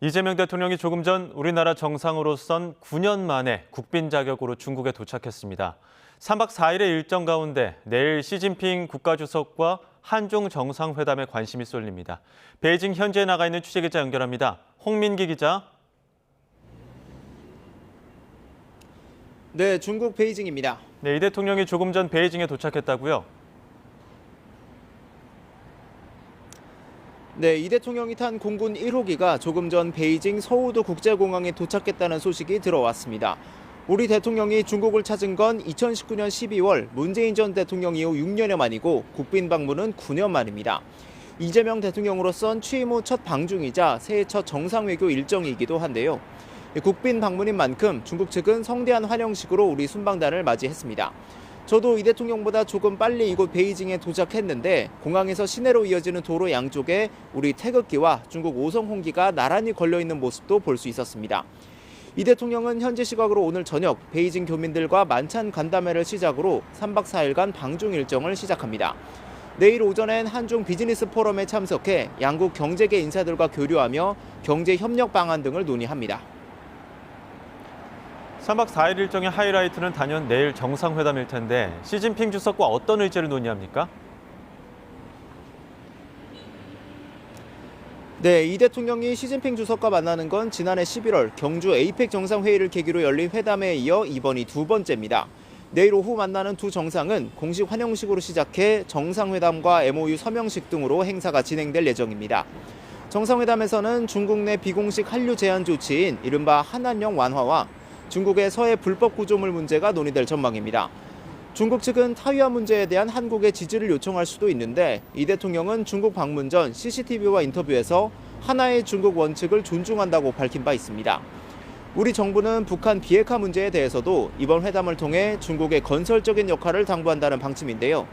이재명 대통령이 조금 전 우리나라 정상으로선 9년 만에 국빈 자격으로 중국에 도착했습니다. 3박 4일의 일정 가운데 내일 시진핑 국가주석과 한중 정상회담에 관심이 쏠립니다. 베이징 현지에 나가 있는 취재기자 연결합니다. 홍민기 기자. 네, 중국 베이징입니다. 네, 이 대통령이 조금 전 베이징에 도착했다고요? 네, 이 대통령이 탄 공군 1호기가 조금 전 베이징 서우도 국제공항에 도착했다는 소식이 들어왔습니다. 우리 대통령이 중국을 찾은 건 2019년 12월 문재인 전 대통령 이후 6년여 만이고 국빈 방문은 9년 만입니다. 이재명 대통령으로선 취임 후 첫 방중이자 새해 첫 정상외교 일정이기도 한데요. 국빈 방문인 만큼 중국 측은 성대한 환영식으로 우리 순방단을 맞이했습니다. 저도 이 대통령보다 조금 빨리 이곳 베이징에 도착했는데 공항에서 시내로 이어지는 도로 양쪽에 우리 태극기와 중국 5성 홍기가 나란히 걸려있는 모습도 볼 수 있었습니다. 이 대통령은 현지 시각으로 오늘 저녁 베이징 교민들과 만찬 간담회를 시작으로 3박 4일간 방중 일정을 시작합니다. 내일 오전엔 한중 비즈니스 포럼에 참석해 양국 경제계 인사들과 교류하며 경제 협력 방안 등을 논의합니다. 3박 4일 일정의 하이라이트는 단연 내일 정상회담일 텐데 시진핑 주석과 어떤 의제를 논의합니까? 네, 이 대통령이 시진핑 주석과 만나는 건 지난해 11월 경주 에이펙 정상회의를 계기로 열린 회담에 이어 이번이 두 번째입니다. 내일 오후 만나는 두 정상은 공식 환영식으로 시작해 정상회담과 MOU 서명식 등으로 행사가 진행될 예정입니다. 정상회담에서는 중국 내 비공식 한류 제한 조치인 이른바 한한령 완화와 중국의 서해 불법 구조물 문제가 논의될 전망입니다. 중국 측은 타이완 문제에 대한 한국의 지지를 요청할 수도 있는데 이 대통령은 중국 방문 전 CCTV와 인터뷰에서 하나의 중국 원칙을 존중한다고 밝힌 바 있습니다. 우리 정부는 북한 비핵화 문제에 대해서도 이번 회담을 통해 중국의 건설적인 역할을 당부한다는 방침인데요.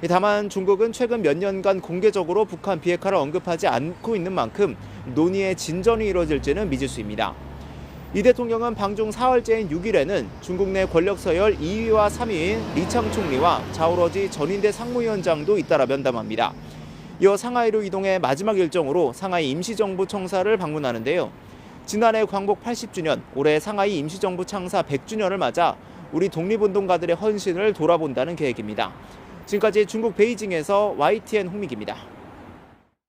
다만 중국은 최근 몇 년간 공개적으로 북한 비핵화를 언급하지 않고 있는 만큼 논의의 진전이 이루어질지는 미지수입니다. 이 대통령은 방중 4월째인 6일에는 중국 내 권력 서열 2위와 3위인 리창 총리와 자오러지 전인대 상무위원장도 잇따라 면담합니다. 이어 상하이로 이동해 마지막 일정으로 상하이 임시정부 청사를 방문하는데요. 지난해 광복 80주년, 올해 상하이 임시정부 창사 100주년을 맞아 우리 독립운동가들의 헌신을 돌아본다는 계획입니다. 지금까지 중국 베이징에서 YTN 홍민기입니다.